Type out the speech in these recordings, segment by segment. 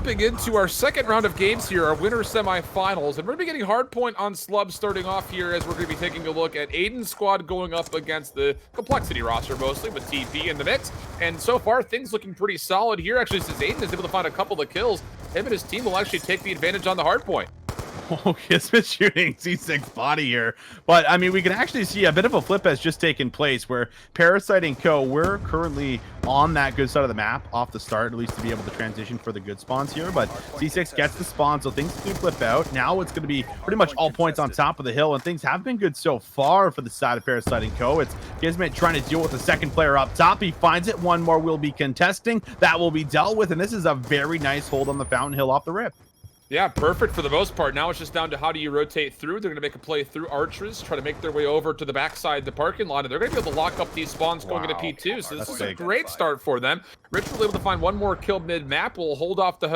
jumping into our second round of games here, our winner semifinals, and we're going to be getting hard point on Slub starting off here as we're going to be taking a look at Aydan's squad going up against the Complexity roster mostly with Teepee in the mix. And so far, things looking pretty solid here. Actually, since Aydan is able to find a couple of kills, him and his team will actually take the advantage on the hard point. Oh, Kismet shooting C6 body here. But, I mean, we can actually see a bit of a flip has just taken place where Parasite and Co, we're currently on that good side of the map off the start, at least to be able to transition for the good spawns here. But C6 gets the spawn, so things do flip out. Now it's going to be pretty much all points on top of the hill, and things have been good so far for the side of Parasite and Co. It's Kismet trying to deal with the second player up top. He finds it. One more will be contesting. That will be dealt with, and this is a very nice hold on the Fountain Hill off the rip. Yeah, perfect for the most part. Now it's just down to how do you rotate through. They're going to make a play through archers, try to make their way over to the backside of the parking lot, and they're going to be able to lock up these spawns going into P2. So this is a great start for them. Rich will able to find one more kill mid-map. Will hold off the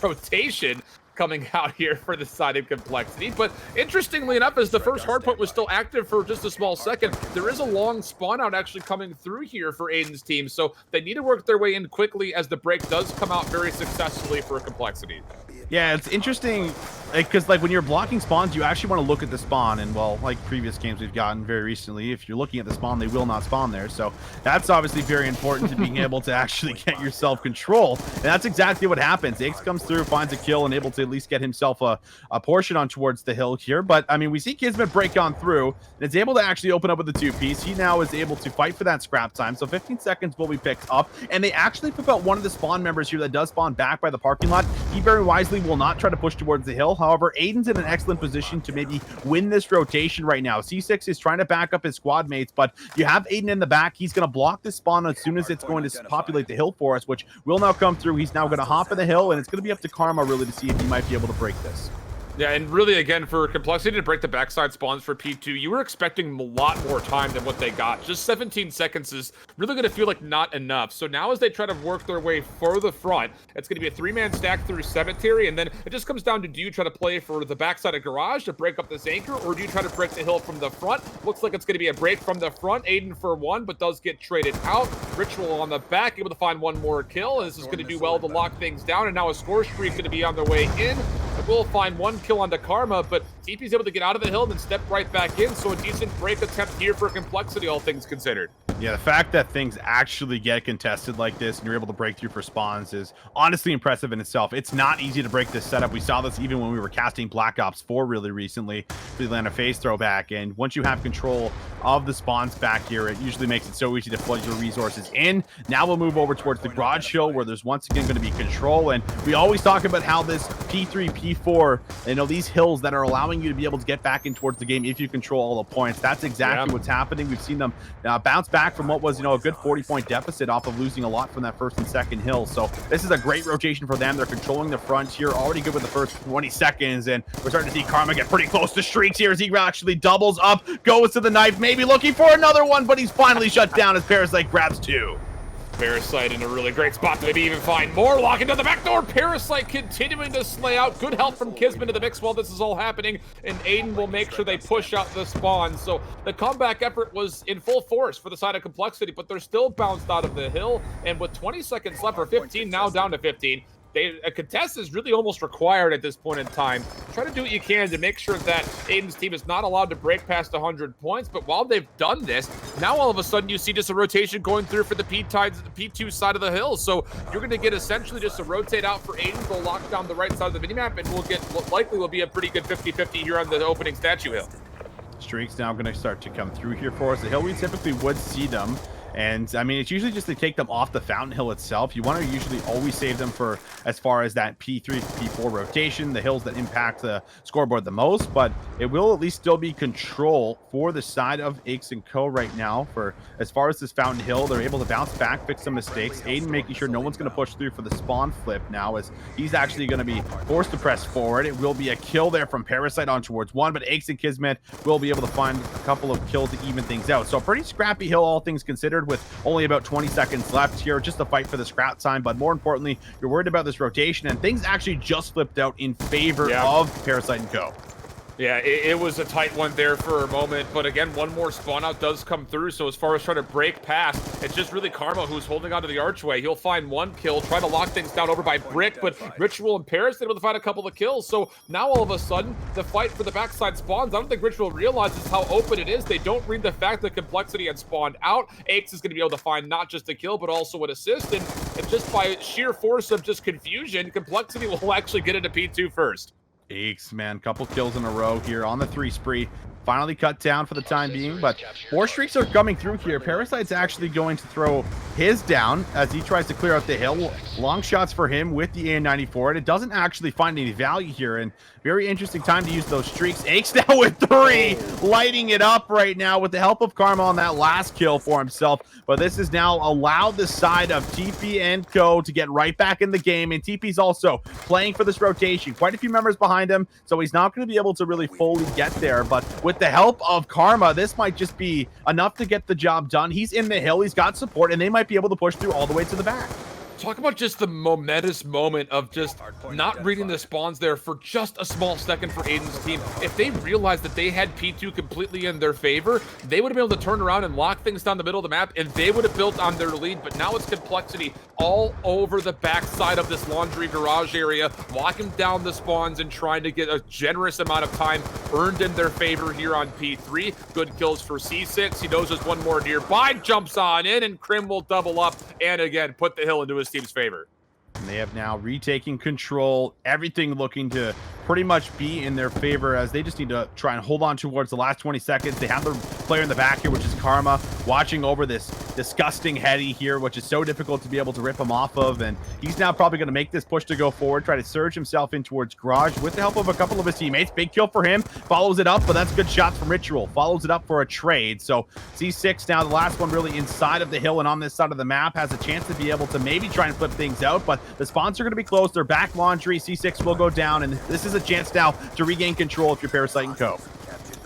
rotation coming out here for the side of Complexity. But interestingly enough, as the first hardpoint was still active for just a small second, there is a long spawn out actually coming through here for Aydan's team. So they need to work their way in quickly as the break does come out very successfully for Complexity. Yeah, it's interesting because like when you're blocking spawns, you actually want to look at the spawn, and well, like previous games we've gotten very recently, if you're looking at the spawn, they will not spawn there. So that's obviously very important to being able to actually get yourself control, and that's exactly what happens. X comes through, finds a kill, and able to at least get himself a portion on towards the hill here. But I mean, we see Kismet break on through, and it's able to actually open up with the 2-piece. He now is able to fight for that scrap time, so 15 seconds will be picked up, and they actually pick out one of the spawn members here that does spawn back by the parking lot. He very wisely will not try to push towards the hill. However, Aydan's in an excellent position to maybe win this rotation right now. C6 is trying to back up his squad mates, but you have Aydan in the back. He's going to block this spawn as soon as it's going to populate the hill for us, which will now come through. He's now going to hop in the hill, and it's going to be up to Karma really to see if he might be able to break this. Yeah, and really, again, for Complexity to break the backside spawns for P2, you were expecting a lot more time than what they got. Just 17 seconds is really going to feel like not enough. So now as they try to work their way for the front, it's going to be a 3-man stack through Cemetery, and then it just comes down to, do you try to play for the backside of Garage to break up this anchor, or do you try to break the hill from the front? Looks like it's going to be a break from the front. Aydan for one, but does get traded out. Ritual on the back, able to find one more kill, and this is going to do well to lock things down, and now a score streak going to be on their way in. Will find one kill onto Karma, but Teepee's able to get out of the hill and then step right back in, so a decent break attempt here for Complexity, all things considered. Yeah, the fact that things actually get contested like this and you're able to break through for spawns is honestly impressive in itself. It's not easy to break this setup. We saw this even when we were casting Black Ops 4 really recently, the Atlanta Phase throwback, and once you have control of the spawns back here, it usually makes it so easy to flood your resources in. Now we'll move over towards the Garage Hill, where there's once again going to be control, and we always talk about how this P3, P4, you know, these hills that are allowing you to be able to get back in towards the game if you control all the points. That's exactly what's happening. We've seen them bounce back from what was, you know, a good 40-point deficit off of losing a lot from that first and second hill. So this is a great rotation for them. They're controlling the front here, already good with the first 20 seconds, and we're starting to see Karma get pretty close to streaks here as he actually doubles up, goes to the knife, maybe looking for another one, but he's finally shut down as Parasite grabs two. Parasite in a really great spot to maybe even find more. Lock into the back door. Parasite continuing to slay out. Good help from Kismet to the mix while this is all happening, and Aydan will make sure they push out the spawn. So the comeback effort was in full force for the side of Complexity, but they're still bounced out of the hill, and with 20 seconds left, or 15 now down to 15, a contest is really almost required at this point in time. Try to do what you can to make sure that Aydan's team is not allowed to break past 100 points, but while they've done this, now all of a sudden you see just a rotation going through for the P2 side of the hill. So you're going to get essentially just a rotate out for Aydan, go lock down the right side of the minimap, and we'll get what likely will be a pretty good 50-50 here on the opening statue hill. Streaks now going to start to come through here for us. The hill, we typically would see them. And I mean, it's usually just to take them off the Fountain Hill itself. You want to usually always save them for as far as that P3, P4 rotation, the hills that impact the scoreboard the most, but it will at least still be control for the side of Aches and Co right now. For as far as this Fountain Hill, they're able to bounce back, fix some mistakes. Aydan making sure no one's going to push through for the spawn flip now, as he's actually going to be forced to press forward. It will be a kill there from Parasite on towards one, but Aches and Kismet will be able to find a couple of kills to even things out. So a pretty scrappy hill, all things considered, with only about 20 seconds left here, just a fight for the scrap time. But more importantly, you're worried about this rotation, and things actually just flipped out in favor of Parasite and Co. Yeah, it was a tight one there for a moment, but again, one more spawn out does come through, so as far as trying to break past, it's just really Karma who's holding onto the archway. He'll find one kill, try to lock things down over by Brick, but Ritual and Paris able to find a couple of kills, so now all of a sudden, the fight for the backside spawns. I don't think Ritual realizes how open it is. They don't read the fact that Complexity had spawned out. Aches is going to be able to find not just a kill, but also an assist, and just by sheer force of just confusion, Complexity will actually get into P2 first. Aches, man, couple kills in a row here on the 3 spree. Finally cut down for the time being, but 4 streaks are coming through here. Parasite's actually going to throw his down as he tries to clear out the hill. Long shots for him with the AN-94, and it doesn't actually find any value here, and very interesting time to use those streaks. Aches now with 3, lighting it up right now with the help of Karma on that last kill for himself, but this has now allowed the side of Teepee and Co to get right back in the game, and Teepee's also playing for this rotation. Quite a few members behind him, so he's not going to be able to really fully get there, but with the help of Karma, this might just be enough to get the job done. He's in the hill, he's got support, and they might be able to push through all the way to the back. Talk about just the momentous moment of just not reading the spawns there for just a small second for Aydan's team. If they realized that they had P2 completely in their favor, they would have been able to turn around and lock things down the middle of the map, and they would have built on their lead. But now it's Complexity all over the backside of this laundry garage area, locking down the spawns and trying to get a generous amount of time earned in their favor here on P3. Good kills for C6. He knows there's one more nearby, jumps on in, and Crim will double up and again put the hill into his team's favor. And they have now retaken control, everything looking to pretty much be in their favor as they just need to try and hold on towards the last 20 seconds. They have the player in the back here, which is Karma, watching over this disgusting heady here, which is so difficult to be able to rip him off of, and he's now probably going to make this push to go forward, try to surge himself in towards Garage with the help of a couple of his teammates. Big kill for him, follows it up, but that's good shots from Ritual, follows it up for a trade. So C6 now, the last one really inside of the hill and on this side of the map, has a chance to be able to maybe try and flip things out, but the spawns are going to be close. They're back laundry. C6 will go down, and this is a chance now to regain control if you're Parasite and Co.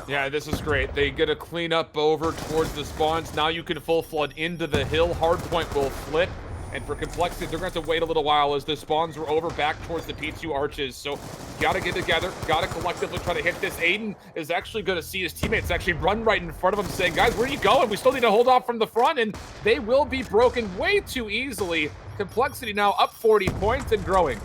Yeah, this is great. They get a clean up over towards the spawns. Now you can full flood into the hill. Hardpoint will flip. And for Complexity, they're going to have to wait a little while as the spawns are over back towards the P2 arches. So gotta get together, gotta collectively try to hit this. Aydan is actually going to see his teammates actually run right in front of him saying, guys, where are you going? We still need to hold off from the front, and they will be broken way too easily. Complexity now up 40 points and growing.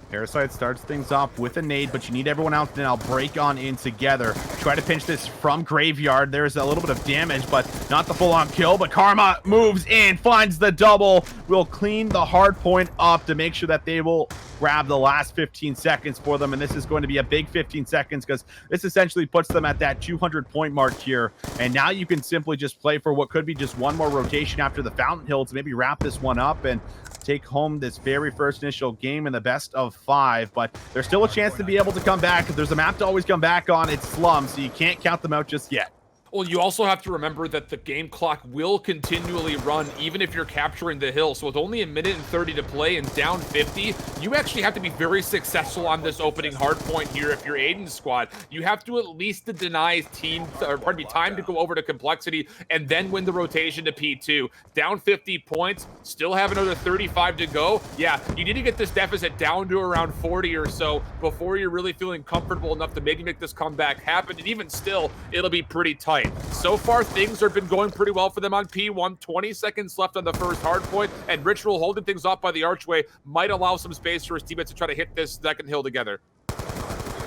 Parasite starts things off with a nade, but you need everyone else to now break on in together. Try to pinch this from Graveyard. There's a little bit of damage, but not the full-on kill. But Karma moves in, finds the double. Will clean the hard point up to make sure that they will grab the last 15 seconds for them. And this is going to be a big 15 seconds because this essentially puts them at that 200-point mark here. And now you can simply just play for what could be just one more rotation after the Fountain Hill to maybe wrap this one up and take home this very first initial game in the best of 5, but there's still a chance to be able to come back. If there's a map to always come back on, it's Slum, so you can't count them out just yet. Well, you also have to remember that the game clock will continually run even if you're capturing the hill. So with only 1 minute and 30 to play and down 50, you actually have to be very successful on this opening hard point here if you're Aydan's squad. You have to at least deny time to go over to Complexity and then win the rotation to P2. Down 50 points, still have another 35 to go. Yeah, you need to get this deficit down to around 40 or so before you're really feeling comfortable enough to maybe make this comeback happen. And even still, it'll be pretty tight. So far, things have been going pretty well for them on P1. 20 seconds left on the first hard point, and Ritual holding things off by the archway might allow some space for his teammates to try to hit this second hill together.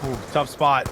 Ooh, tough spot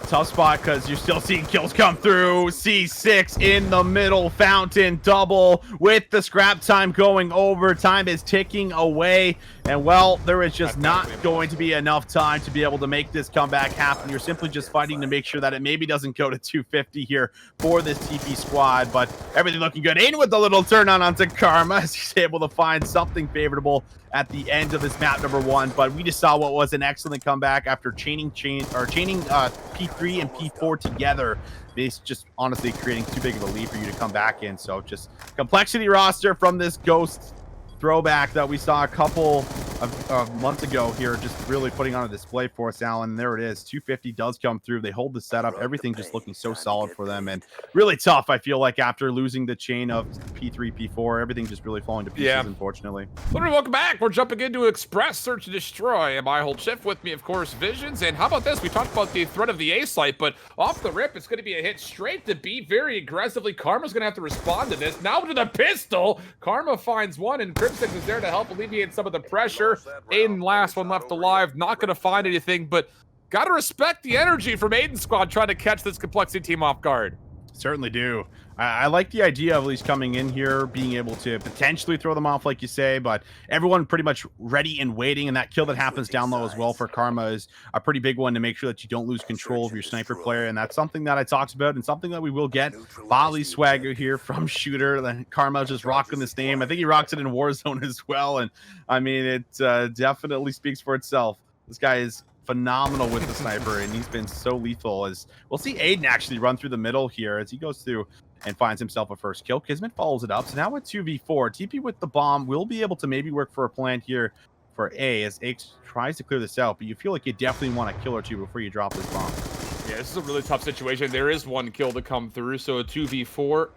because you're still seeing kills come through. C6 in the middle, Fountain double with the scrap time going over. Time is ticking away, and well, there is just not going to be enough time to be able to make this comeback happen. You're simply just fighting to make sure that it maybe doesn't go to 250 here for this TP squad, but everything looking good. Aydan with the little turn on onto Karma as he's able to find something favorable at the end of this map number 1, but we just saw what was an excellent comeback after chaining P3 and P4 together. It's just honestly creating too big of a lead for you to come back in. So just Complexity roster from this Ghost throwback that we saw a couple of months ago here, just really putting on a display for us, Alan. There it is. 250 does come through. They hold the setup. Everything just looking so solid for them, and really tough. I feel like after losing the chain of P3, P4, everything just really falling to pieces, unfortunately. Welcome back. We're jumping into Express Search and Destroy. And I hold shift with me, of course, Visions. And how about this? We talked about the threat of the A site, but off the rip, it's going to be a hit straight to B very aggressively. Karma's going to have to respond to this. Now to the pistol. Karma finds one, and Crimson is there to help alleviate some of the pressure. Aydan, last one left alive. Not going to find anything, but got to respect the energy from Aydan's squad trying to catch this Complexity team off guard. Certainly do. I like the idea of at least coming in here, being able to potentially throw them off, like you say, but everyone pretty much ready and waiting, and that kill that happens down low as well for Karma is a pretty big one to make sure that you don't lose control of your sniper player, and that's something that I talked about and something that we will get. Bali swagger here from Shooter. Karma just rocking this name. I think he rocks it in Warzone as well, and I mean, it definitely speaks for itself. This guy is phenomenal with the sniper, and he's been so lethal. As we'll see Aydan actually run through the middle here as he goes through and finds himself a first kill. Kismet follows it up, so now with 2v4, Teepee with the bomb will be able to maybe work for a plant here for A as Aix tries to clear this out, but you feel like you definitely want a kill or two before you drop this bomb. Yeah, this is a really tough situation. There is one kill to come through, so a 2v4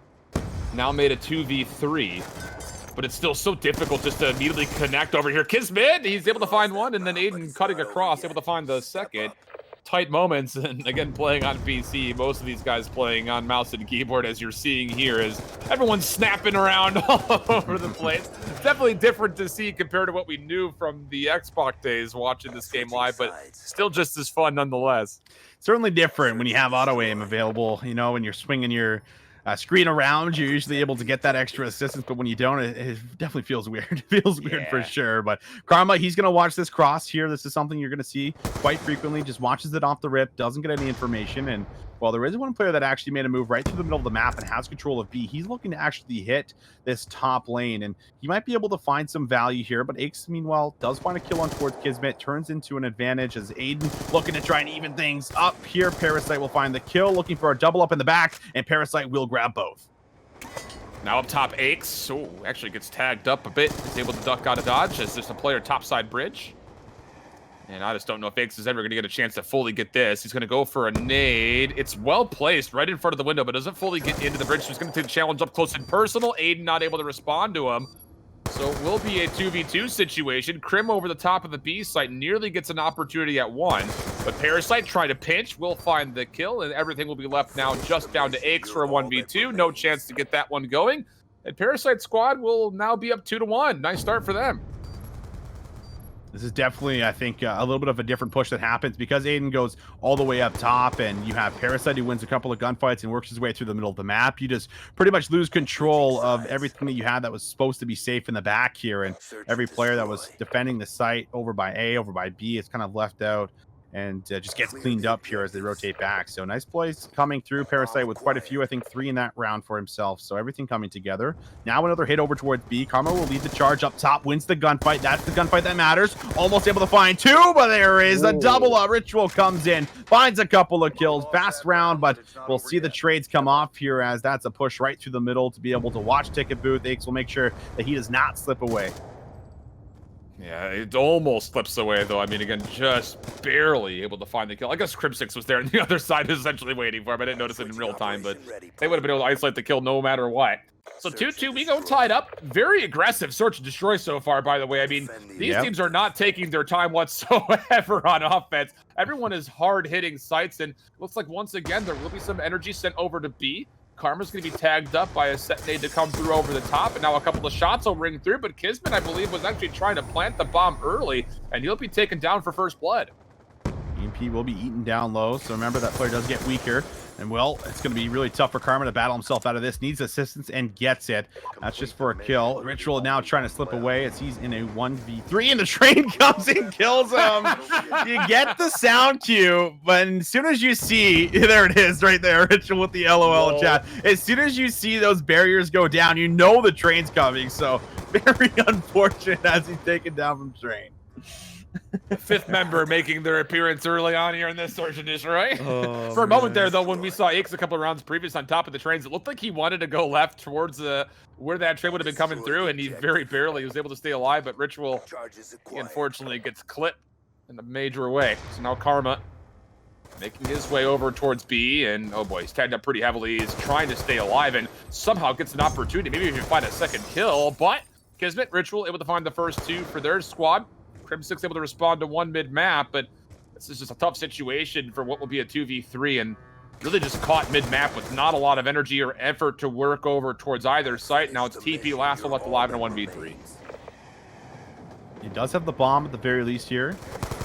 now made a 2v3. But it's still so difficult just to immediately connect over here. Kismet, he's able to find one, and then Aydan cutting across, able to find the second. Tight moments, and again, playing on PC, most of these guys playing on mouse and keyboard, as you're seeing here, is everyone's snapping around all over the place. It's definitely different to see compared to what we knew from the Xbox days watching this game live, but still just as fun nonetheless. Certainly different when you have auto aim available, you know, when you're swinging your screen around, you're usually able to get that extra assistance, but when you don't, it definitely feels weird. It feels weird for sure. But Karma, he's going to watch this cross here. This is something you're going to see quite frequently. Just watches it off the rip, doesn't get any information. And while there is one player that actually made a move right through the middle of the map and has control of B, he's looking to actually hit this top lane, and he might be able to find some value here. But Aix, meanwhile, does find a kill on towards Kismet, turns into an advantage as Aydan looking to try and even things up here. Parasite will find the kill, looking for a double up in the back, and Parasite will grab both. Now up top, Aix. Oh, actually gets tagged up a bit. He's able to duck out of dodge as there's a player topside bridge. And I just don't know if Aix is ever going to get a chance to fully get this. He's going to go for a nade. It's well placed right in front of the window, but doesn't fully get into the bridge. So he's going to take the challenge up close and personal. Aydan not able to respond to him. So it will be a 2v2 situation. Crim over the top of the B site nearly gets an opportunity at one. But Parasite trying to pinch will find the kill, and everything will be left now just down to Aix for a 1v2. No chance to get that one going. And Parasite squad will now be up 2-1. Nice start for them. This is definitely, I think, a little bit of a different push that happens because Aydan goes all the way up top, and you have Parasite who wins a couple of gunfights and works his way through the middle of the map. You just pretty much lose control of everything that you had that was supposed to be safe in the back here, and every player that was defending the site over by A, over by B is kind of left out and just gets cleaned up here as they rotate back. So nice plays coming through. Parasite with quite a few, I think 3 in that round for himself. So everything coming together. Now another hit over towards B. Karma will lead the charge up top, wins the gunfight. That's the gunfight that matters. Almost able to find 2, but there is a double up. Ritual comes in, finds a couple of kills. Fast round, but we'll see the trades come off here as that's a push right through the middle to be able to watch Ticket Booth. Aix will make sure that he does not slip away. Yeah, it almost slips away, though. I mean, again, just barely able to find the kill. I guess Crimsix was there on the other side, essentially waiting for him. I didn't notice it in real time, but they would have been able to isolate the kill no matter what. So 2-2, we go tied up. Very aggressive search and destroy so far, by the way. I mean, these teams are not taking their time whatsoever on offense. Everyone is hard-hitting sites, and looks like once again there will be some energy sent over to B. Karma's going to be tagged up by a set nade to come through over the top, and now a couple of shots will ring through, but Kismet, I believe, was actually trying to plant the bomb early, and he'll be taken down for first blood. EMP will be eaten down low, so remember that player does get weaker. And, well, it's going to be really tough for Karma to battle himself out of this. Needs assistance and gets it. That's just for a kill. Ritual now trying to slip away as he's in a 1v3, and the train comes and kills him. You get the sound cue, but as soon as you see, there it is right there, Ritual with the LOL chat. As soon as you see those barriers go down, you know the train's coming. So very unfortunate as he's taken down from train. The fifth member making their appearance early on here in this search and destroy. Oh, For a moment man. there, though, when we saw Aches a couple of rounds previous on top of the trains, it looked like he wanted to go left towards where that train would have been coming through, and he very barely was able to stay alive. But Ritual, he unfortunately gets clipped in a major way. So now Karma making his way over towards B, and oh boy, he's tagged up pretty heavily. He's trying to stay alive and somehow gets an opportunity. Maybe he can find a second kill, but Kismet, Ritual able to find the first two for their squad. Crim6 able to respond to one mid-map, but this is just a tough situation for what will be a 2v3, and really just caught mid-map with not a lot of energy or effort to work over towards either site. Now it's TP last one left alive in a 1v3. He does have the bomb at the very least here.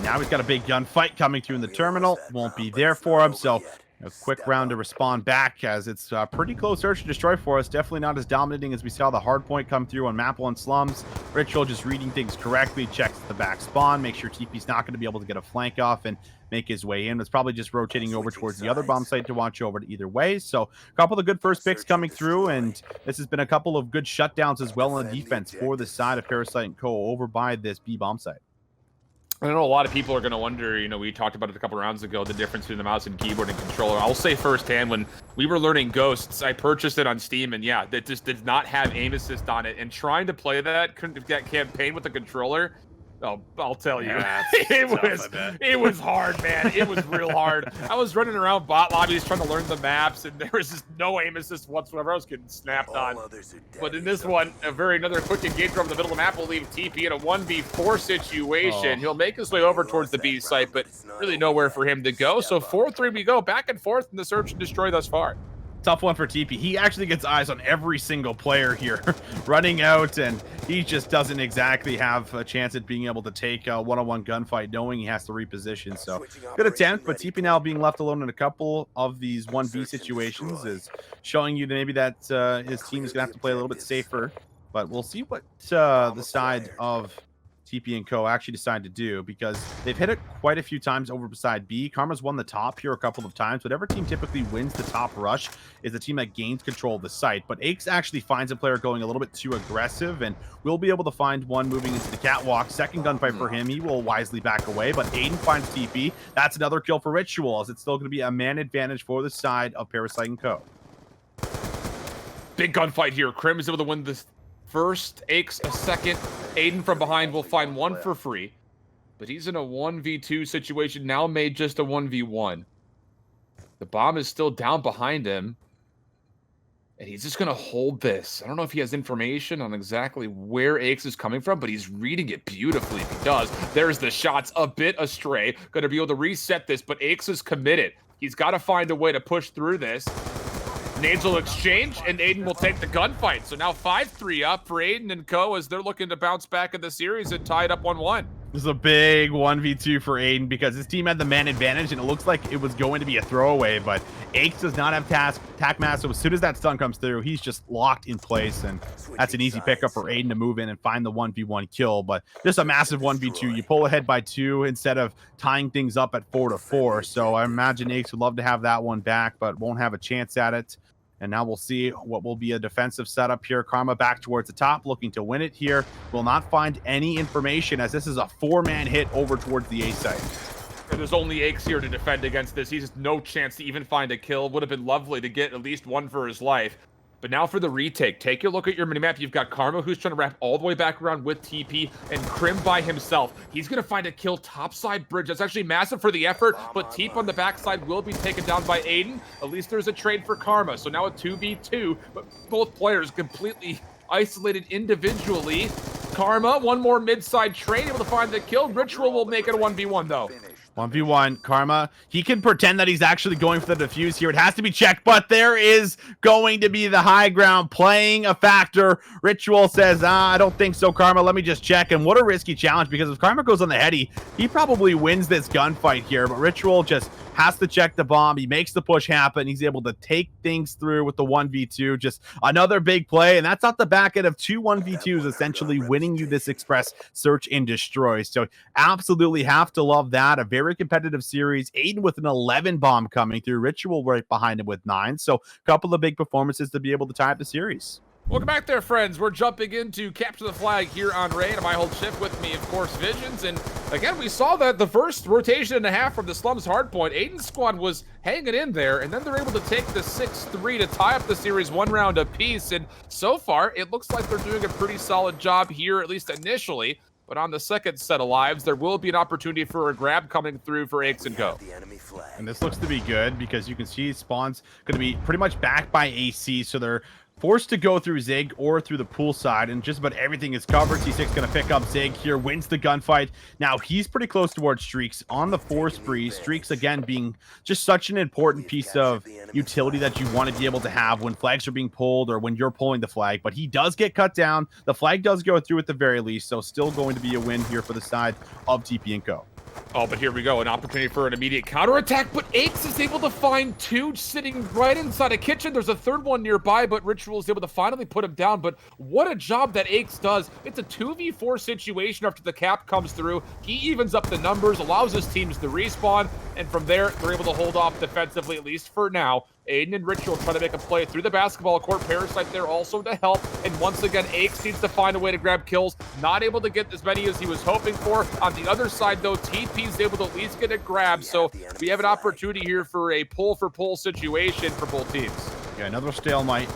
Now he's got a big gunfight coming through in the terminal. Won't be there for him, so a quick round to respond back as it's a pretty close search and destroy for us. Definitely not as dominating as we saw the hard point come through on map 1 slums. Ritual just reading things correctly, checks the back spawn, make sure TP's not going to be able to get a flank off and make his way in. It's probably just rotating over towards the other bomb site to watch over to either way. So a couple of good first picks coming through, and this has been a couple of good shutdowns as well on the defense for the side of Parasite & Co. over by this B bomb site. I know a lot of people are going to wonder, you know, we talked about it a couple rounds ago, the difference between the mouse and keyboard and controller. I'll say firsthand, when we were learning Ghosts, I purchased it on Steam, and yeah, that just did not have aim assist on it. And trying to play that campaign with the controller, oh, I'll tell you, Yeah, it was hard, man. It was real hard. I was running around bot lobbies trying to learn the maps, and there was just no aim assist whatsoever. I was getting snapped on. But in this one, another quick engagement over the middle of the map will leave TP in a 1v4 situation. He'll make his way over towards the B site, but really nowhere for him to go. So 4-3 we go, back and forth in the search and destroy thus far. Tough one for TP. He actually gets eyes on every single player here running out, and he just doesn't exactly have a chance at being able to take a one-on-one gunfight, knowing he has to reposition. So good attempt, but TP now being left alone in a couple of these 1v situations is showing you that maybe that his team is going to have to play a little bit safer. But we'll see what the side of TP and Co. actually decide to do, because they've hit it quite a few times over beside B. Karma's won the top here a couple of times. Whatever team typically wins the top rush is the team that gains control of the site. But Aches actually finds a player going a little bit too aggressive, and we'll be able to find one moving into the catwalk. Second gunfight for him. He will wisely back away, but Aydan finds TP. That's another kill for Ritual, as it's still going to be a man advantage for the side of Parasite and Co. Big gunfight here. Crim is able to win this first, Aches a second. Aydan from behind will find one for free, but he's in a 1v2 situation, now made just a 1v1. The bomb is still down behind him, and he's just going to hold this. I don't know if he has information on exactly where Aches is coming from, but he's reading it beautifully if he does. There's the shots, a bit astray. Going to be able to reset this, but Aches is committed. He's got to find a way to push through this. Nades will exchange, and Aydan will take the gunfight. So now 5-3 up for Aydan and Co. as they're looking to bounce back in the series and tie it up 1-1. This is a big 1v2 for Aydan, because his team had the man advantage, and it looks like it was going to be a throwaway, but Aches does not have tac mass, so as soon as that stun comes through, he's just locked in place, and that's an easy pickup for Aydan to move in and find the 1v1 kill. But just a massive 1v2. You pull ahead by 2 instead of tying things up at 4-4, so I imagine Aches would love to have that one back, but won't have a chance at it. And now we'll see what will be a defensive setup here. Karma back towards the top, looking to win it here. Will not find any information, as this is a 4-man hit over towards the A site. There's only Aches here to defend against this. He has no chance to even find a kill. Would have been lovely to get at least one for his life. But now for the retake. Take a look at your minimap. You've got Karma, who's trying to wrap all the way back around with TP, and Crim by himself. He's going to find a kill topside bridge. That's actually massive for the effort, but Teep on the backside will be taken down by Aydan. At least there's a trade for Karma. So now a 2v2, but both players completely isolated individually. Karma, one more mid-side trade, able to find the kill. Ritual will make it a 1v1, though. 1v1, Karma. He can pretend that he's actually going for the defuse here. It has to be checked, but there is going to be the high ground playing a factor. Ritual says, I don't think so, Karma. Let me just check. And what a risky challenge, because if Karma goes on the heady, he probably wins this gunfight here. But Ritual just has to check the bomb. He makes the push happen. He's able to take things through with the 1v2. Just another big play, and that's off the back end of 2 1v2s, essentially winning you this express search and destroy. So absolutely have to love that. A very competitive series. Aydan with an 11 bomb coming through. Ritual right behind him with 9. So a couple of big performances to be able to tie up the series. Welcome back there, friends. We're jumping into Capture the Flag here on Raid, and I hold shift with me, of course, Visions. And again, we saw that the first rotation and a half from the Slums hardpoint, Aydan's squad was hanging in there, and then they're able to take the 6-3 to tie up the series 1 round apiece. And so far, it looks like they're doing a pretty solid job here, at least initially. But on the second set of lives, there will be an opportunity for a grab coming through for Aches and Co. And this looks to be good because you can see Spawn's going to be pretty much backed by AC, so they're forced to go through Zig or through the pool side, and just about everything is covered. T6 going to pick up Zig here, wins the gunfight. Now he's pretty close towards Streaks on the 4 spree. Streaks, again, being just such an important piece of utility that you want to be able to have when flags are being pulled or when you're pulling the flag. But he does get cut down. The flag does go through at the very least, so still going to be a win here for the side of Teepee and Co. Oh, but here we go. An opportunity for an immediate counterattack, but Aches is able to find 2 sitting right inside a kitchen. There's a third one nearby, but Ritual is able to finally put him down. But what a job that Aches does. It's a 2v4 situation after the cap comes through. He evens up the numbers, allows his teams to respawn, and from there, they're able to hold off defensively, at least for now. Aydan and Ritual trying to make a play through the basketball court. Parasite there also to help. And once again, Aches needs to find a way to grab kills. Not able to get as many as he was hoping for. On the other side, though, TP's able to at least get a grab. So we have an opportunity here for a pull-for-pull situation for both teams. Yeah, another stalemate,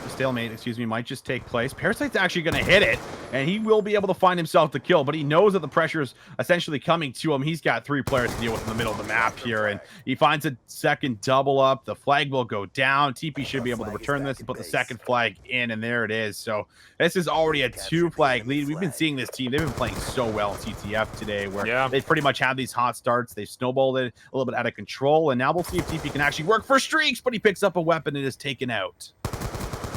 might just take place. Parasite's actually going to hit it, and he will be able to find himself the kill, but he knows that the pressure is essentially coming to him. He's got 3 players to deal with in the middle of the map here, and he finds a second double up. The flag will go down. TP should be able to return this and put the second flag in, and there it is. So this is already a 2-flag lead. We've been seeing this team. They've been playing so well in TTF today, where they've pretty much had these hot starts. They've snowballed it a little bit out of control, and now we'll see if TP can actually work for Streaks, but he picks up a weapon and is taken out.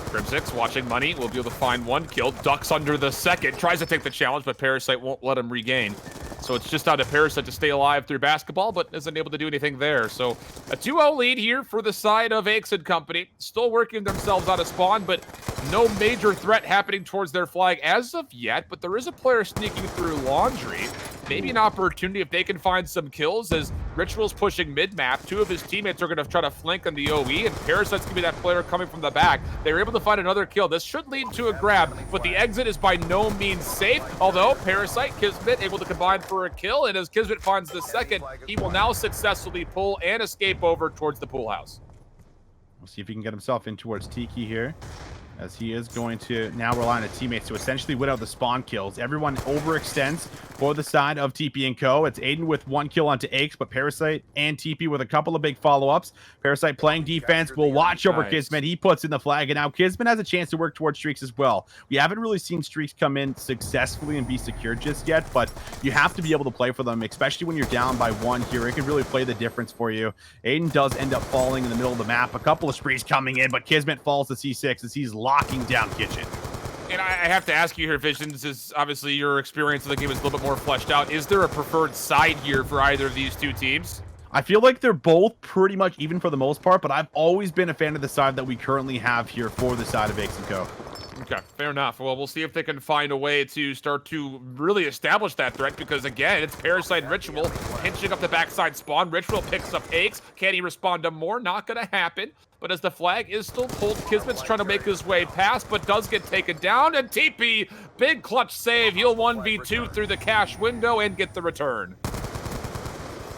Crim6 watching money, will be able to find 1 kill, ducks under the second, tries to take the challenge, but Parasite won't let him regain. So it's just down to Parasite to stay alive through basketball, but isn't able to do anything there. So a 2-0 lead here for the side of Aches and Company. Still working themselves out of spawn, but no major threat happening towards their flag as of yet. But there is a player sneaking through Laundry. Maybe an opportunity if they can find some kills as Ritual's pushing mid-map. 2 of his teammates are going to try to flank on the OE, and Parasite's going to be that player coming from the back. They were able to find another kill. This should lead to a grab, but the exit is by no means safe. Although Parasite, Kismet able to combine for a kill, and as Kismet finds the second, he will now successfully pull and escape over towards the pool house. We'll see if he can get himself in towards Tiki here, as he is going to now rely on his teammates to essentially win out the spawn kills. Everyone overextends for the side of Teepee and Co. It's Aydan with 1 kill onto Aches, but Parasite and Teepee with a couple of big follow-ups. Parasite playing defense will watch over Kismet. He puts in the flag, and now Kismet has a chance to work towards Streaks as well. We haven't really seen Streaks come in successfully and be secure just yet, but you have to be able to play for them, especially when you're down by 1 here. It can really play the difference for you. Aydan does end up falling in the middle of the map. A couple of sprees coming in, but Kismet falls to C6 as he's locking down Kitchen. And I have to ask you here, Visions, is obviously your experience of the game is a little bit more fleshed out. Is there a preferred side here for either of these 2 teams? I feel like they're both pretty much even for the most part, but I've always been a fan of the side that we currently have here for the side of Aches and Co. Okay, fair enough. Well, we'll see if they can find a way to start to really establish that threat, because again, it's Parasite and Ritual pinching up the backside spawn. Ritual picks up Aches. Can he respond to more? Not gonna happen. But as the flag is still pulled, Kismet's trying to make his way past, but does get taken down. And TP, big clutch save. He'll 1v2 through the cash window and get the return.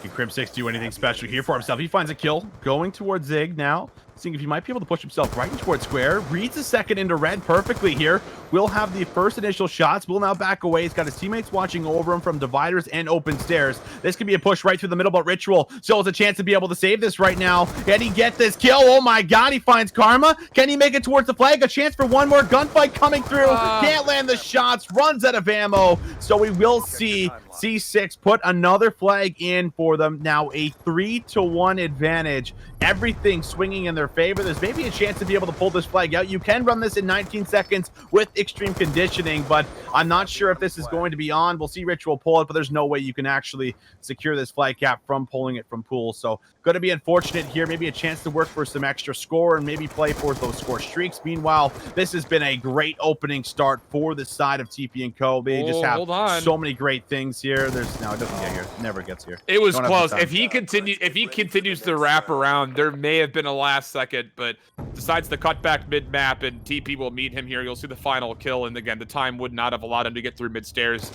Can Crim6 do anything special here for himself? He finds a kill, going towards Zig now, seeing if he might be able to push himself right in towards square. Reads a second into red perfectly here. Will have the first initial shots. Will now back away. He's got his teammates watching over him from dividers and open stairs. This could be a push right through the middle, but Ritual still has a chance to be able to save this right now. Can he get this kill? Oh my god, he finds Karma. Can he make it towards the flag? A chance for one more gunfight coming through. Can't land the shots, runs out of ammo. So we will see C6 put another flag in for them. Now a 3-1 advantage. Everything swinging in their favor. There's maybe a chance to be able to pull this flag out. You can run this in 19 seconds with extreme conditioning, but I'm not sure if this is going to be on. We'll see Ritual pull it, but there's no way you can actually secure this flag cap from pulling it from pool. So Going to be unfortunate here. Maybe a chance to work for some extra score and maybe play for those score streaks. Meanwhile, this has been a great opening start for the side of Teepee and Co. They just have so many great things here. There's no, it doesn't get here. Never gets here. It was close. If he continues to wrap around, there may have been a last second, but decides to cut back mid-map, and Teepee will meet him here. You'll see the final kill, and again, the time would not have allowed him to get through mid-stairs.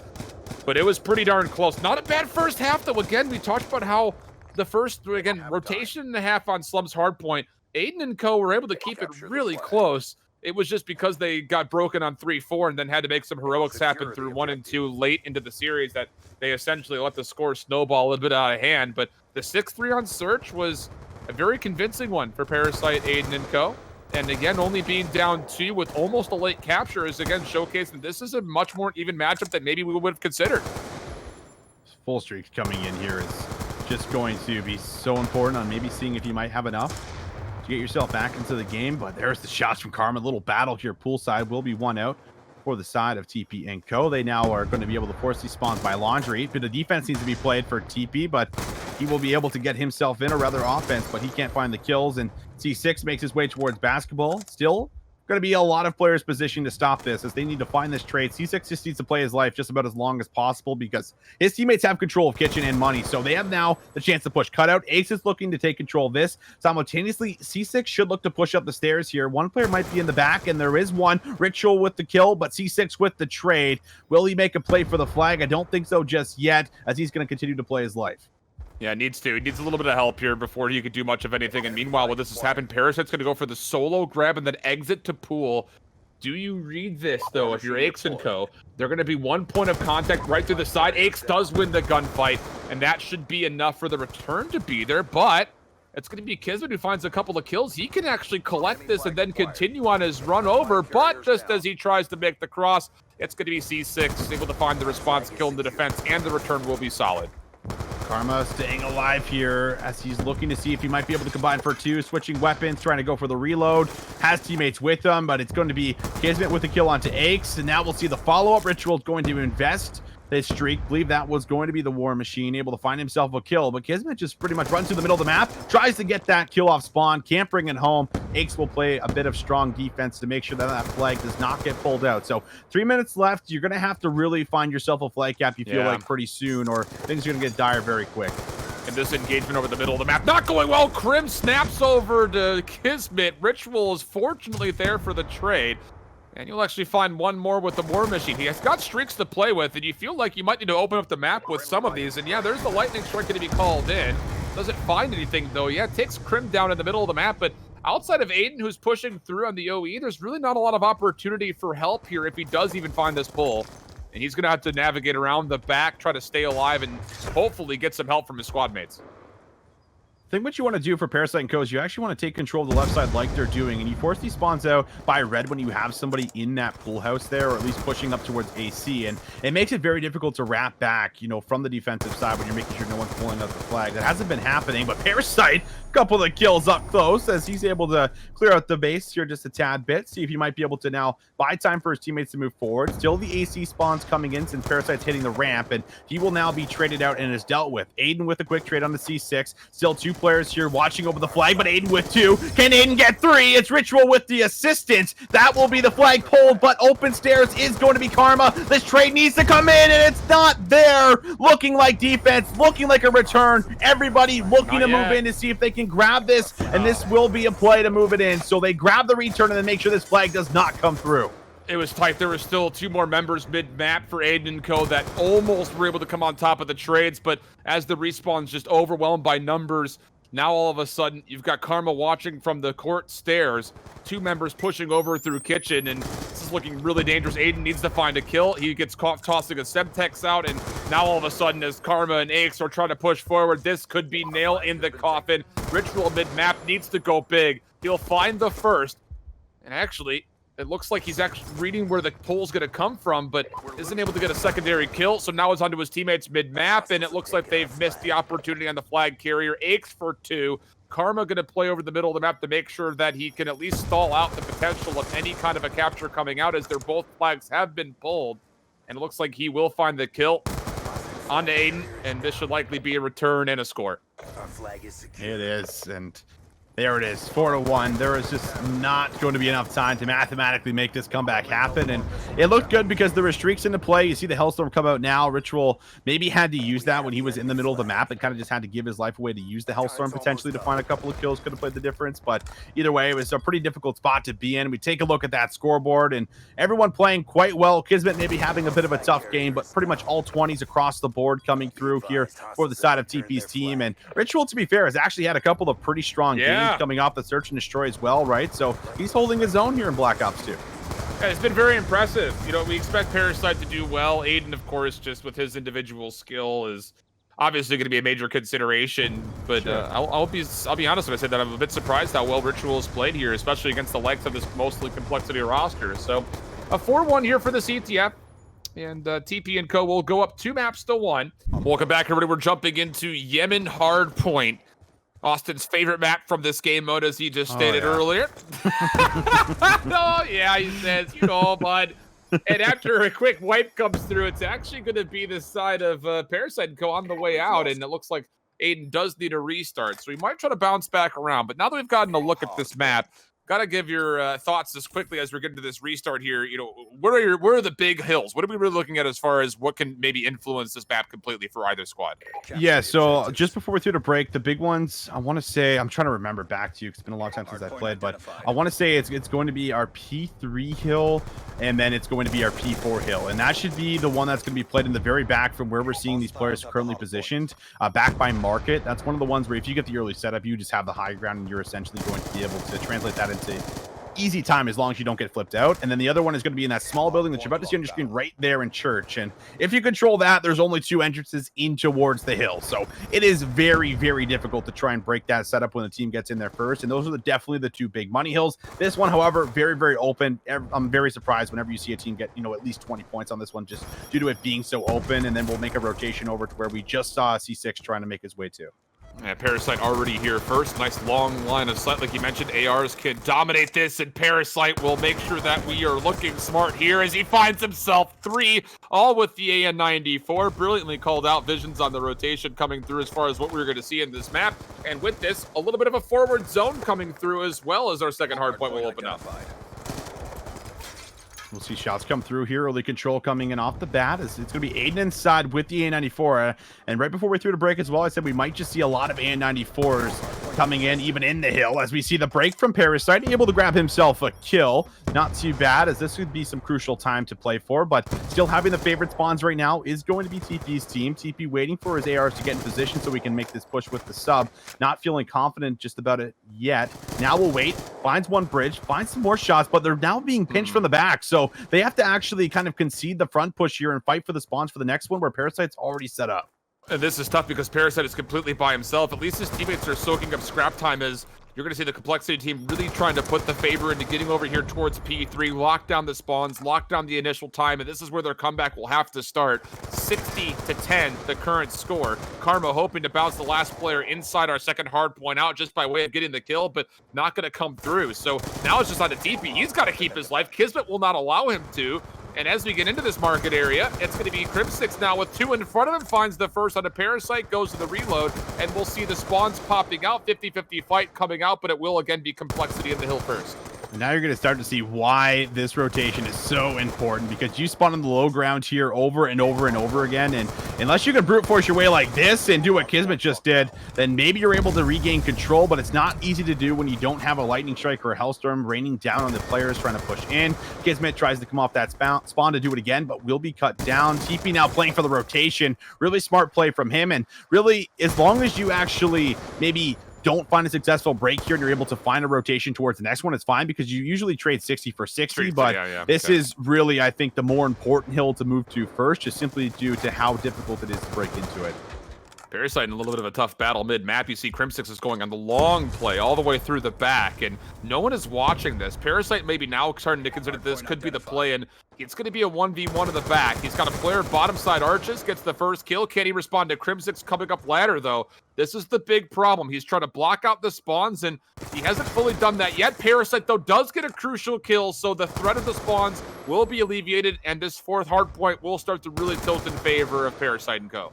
But it was pretty darn close. Not a bad first half, though. Again, we talked about how the first, again, rotation and a half on Slum's hardpoint. Aydan and Co. were able to keep it really close. It was just because they got broken on 3-4 and then had to make some heroics happen through 1 and 2 late into the series that they essentially let the score snowball a little bit out of hand. But the 6-3 on Search was a very convincing one for Parasite, Aydan, and Co. And again, only being down 2 with almost a late capture is, again, showcasing this is a much more even matchup than maybe we would have considered. Full streak coming in here is just going to be so important on maybe seeing if you might have enough to get yourself back into the game. But there's the shots from Karma. Little battle here poolside will be one out for the side of Teepee and Co. They now are going to be able to force these spawns by Laundry. Bit of defense needs to be played for Teepee, but he will be able to get himself in, or rather offense, but he can't find the kills. And C6 makes his way towards basketball. Still going to be a lot of players positioned to stop this as they need to find this trade. C6 just needs to play his life just about as long as possible because his teammates have control of Kitchen and money. So they have now the chance to push cutout. Ace is looking to take control of this. Simultaneously, C6 should look to push up the stairs here. One player might be in the back, and there is one. Ritual with the kill, but C6 with the trade. Will he make a play for the flag? I don't think so just yet, as he's going to continue to play his life. Yeah, needs to. He needs a little bit of help here before he could do much of anything. And meanwhile, when this has happened, Parasite's going to go for the solo grab and then exit to pool. Do you read this, though? If you're Aches and Co., they're going to be 1 point of contact right through the side. Aches does win the gunfight, and that should be enough for the return to be there. But it's going to be Kismet who finds a couple of kills. He can actually collect this and then continue on his run over. But just as he tries to make the cross, it's going to be C6 able to find the response, kill in the defense, and the return will be solid. Karma staying alive here as he's looking to see if he might be able to combine for 2, switching weapons, trying to go for the reload. Has teammates with him, but it's going to be Kismet with the kill onto Aches, and now we'll see the follow-up. Ritual is going to invest this streak. Believe that was going to be the War Machine, able to find himself a kill, but Kismet just pretty much runs through the middle of the map, tries to get that kill off spawn, can't bring it home. Aches will play a bit of strong defense to make sure that that flag does not get pulled out. So 3 minutes left. You're going to have to really find yourself a flag cap, you feel like, pretty soon, or things are going to get dire very quick. And this engagement over the middle of the map, not going well. Krim snaps over to Kismet. Ritual is fortunately there for the trade. And you'll actually find one more with the War Machine. He has got streaks to play with, and you feel like you might need to open up the map with some of these. And yeah, there's the lightning strike going to be called in. Doesn't find anything, though. Yeah, it takes Krim down in the middle of the map, but outside of Aydan, who's pushing through on the OE, there's really not a lot of opportunity for help here if he does even find this pull. And he's going to have to navigate around the back, try to stay alive, and hopefully get some help from his squad mates. I think what you want to do for Parasite and Co is you actually want to take control of the left side like they're doing, and you force these spawns out by red when you have somebody in that pool house there, or at least pushing up towards AC, and it makes it very difficult to wrap back, you know, from the defensive side when you're making sure no one's pulling out the flag. That hasn't been happening, but Parasite, a couple of kills up close as he's able to clear out the base here just a tad bit, see if he might be able to now buy time for his teammates to move forward. Still the AC spawns coming in since Parasite's hitting the ramp, and he will now be traded out and is dealt with. Aydan with a quick trade on the C6, still 2 players here watching over the flag, but Aydan with 2. Can Aydan get 3? It's Ritual with the assistance. That will be the flag pulled, but open stairs is going to be Karma. This trade needs to come in, and it's not there. Looking like defense, looking like a return. Everybody looking to move in to see if they can grab this, and this will be a play to move it in. So they grab the return and then make sure this flag does not come through. It was tight. There were still 2 more members mid-map for Aydan and Co. that almost were able to come on top of the trades, but as the respawn's just overwhelmed by numbers, now all of a sudden you've got Karma watching from the court stairs, 2 members pushing over through kitchen, and this is looking really dangerous. Aydan needs to find a kill. He gets caught tossing a Semtex out, and now all of a sudden as Karma and Aches are trying to push forward, this could be nail in the coffin. Ritual mid-map needs to go big. He'll find the first, and actually it looks like he's actually reading where the pull's going to come from, but isn't able to get a secondary kill. So now it's onto his teammates mid-map, and it looks like they've missed the opportunity on the flag carrier. Aches for 2. Karma going to play over the middle of the map to make sure that he can at least stall out the potential of any kind of a capture coming out, as their both flags have been pulled. And it looks like he will find the kill onto Aydan, and this should likely be a return and a score. Our flag is secure. It is, and there it is, 4-1. There is just not going to be enough time to mathematically make this comeback happen, and it looked good because there were streaks into play. You see the Hellstorm come out now. Ritual maybe had to use that when he was in the middle of the map and kind of just had to give his life away to use the Hellstorm potentially to find a couple of kills. Could have played the difference, but either way, it was a pretty difficult spot to be in. We take a look at that scoreboard, and everyone playing quite well. Kismet maybe having a bit of a tough game, but pretty much all 20s across the board coming through here for the side of Teepee's team. And Ritual, to be fair, has actually had a couple of pretty strong games coming off the search and destroy as well, right? So he's holding his own here in Black Ops 2. Yeah, it's been very impressive. You know, we expect Parasite to do well. Aydan, of course, just with his individual skill, is obviously going to be a major consideration. But Sure. I'll be honest when I said that I'm a bit surprised how well Ritual has played here, especially against the likes of this mostly complexity roster. So a 4-1 here for the CTF. And TP and Co. will go up 2 maps to 1. Welcome back, everybody. We're jumping into Yemen Hardpoint. Austin's favorite map from this game mode, as he just stated earlier. Oh, yeah, he says, you know, bud. And after a quick wipe comes through, it's actually going to be the side of Parasite and Co. on the way out, and it looks like Aydan does need a restart, so he might try to bounce back around. But now that we've gotten a look at this map, gotta give your thoughts as quickly as we're getting to this restart here. You know, where are the big hills? What are we really looking at as far as what can maybe influence this map completely for either squad? Yeah, so just before we threw the break, the big ones, I want to say, I'm trying to remember back to you because it's been a long time since I played, but I want to say it's going to be our P3 hill, and then it's going to be our P4 hill, and that should be the one that's going to be played in the very back from where we're seeing these players currently positioned, back by market. That's one of the ones where if you get the early setup, you just have the high ground, and you're essentially going to be able to translate that into easy time as long as you don't get flipped out. And then the other one is going to be in that small building that you're about to see on your screen right there in Church. And if you control that, there's only 2 entrances in towards the hill. So it is very, very difficult to try and break that setup when the team gets in there first. And those are definitely the 2 big money hills. This one, however, very, very open. I'm very surprised whenever you see a team get, you know, at least 20 points on this one, just due to it being so open. And then we'll make a rotation over to where we just saw C6 trying to make his way to. Yeah, Parasite already here first. Nice long line of sight. Like you mentioned, ARs can dominate this, and Parasite will make sure that we are looking smart here as he finds himself 3, all with the AN-94. Brilliantly called out. Visions on the rotation coming through as far as what we're going to see in this map. And with this, a little bit of a forward zone coming through as well as our second hard point will open up. We'll see shots come through here. Early control coming in off the bat. It's going to be Aydan inside with the A94. And right before we threw the break as well, I said we might just see a lot of A94s coming in, even in the hill, as we see the break from Parasite, able to grab himself a kill. Not too bad, as this would be some crucial time to play for, but still having the favorite spawns right now is going to be TP's team. TP waiting for his ARs to get in position so we can make this push with the sub. Not feeling confident just about it yet. Now we'll wait. Finds one bridge, finds some more shots, but they're now being pinched from the back. So they have to actually kind of concede the front push here and fight for the spawns for the next one where Parasite's already set up. And this is tough because Parasite is completely by himself. At least his teammates are soaking up scrap time as you're going to see the complexity team really trying to put the favor into getting over here towards P3, lock down the spawns, lock down the initial time, and this is where their comeback will have to start. 60-10, the current score. Karma hoping to bounce the last player inside our second hard point out just by way of getting the kill, but not going to come through. So now it's just on to Teepee. He's got to keep his life. Kismet will not allow him to. And as we get into this market area, it's going to be Crimsix now with 2 in front of him, finds the first on a Parasite, goes to the reload, and we'll see the spawns popping out, 50-50 fight coming out, but it will again be complexity in the hill first. And now you're going to start to see why this rotation is so important, because you spawn on the low ground here over and over and over again, and unless you can brute force your way like this and do what Kismet just did, then maybe you're able to regain control, but it's not easy to do when you don't have a lightning strike or a hellstorm raining down on the players trying to push in. Kismet tries to come off that spawn to do it again, but will be cut down. Teepee now playing for the rotation. Really smart play from him, and really, as long as you actually maybe don't find a successful break here and you're able to find a rotation towards the next one, it's fine, because you usually trade 60 for 60, but this is really, I think, the more important hill to move to first, just simply due to how difficult it is to break into it. Parasite in a little bit of a tough battle mid-map. You see Crimsix is going on the long play all the way through the back, and no one is watching this. Parasite maybe now starting to consider this could be the play, and it's going to be a 1v1 in the back. He's got a player bottom side arches, gets the first kill. Can he respond to Crimsix coming up ladder, though? This is the big problem. He's trying to block out the spawns, and he hasn't fully done that yet. Parasite, though, does get a crucial kill, so the threat of the spawns will be alleviated, and this fourth hard point will start to really tilt in favor of Parasite and Co.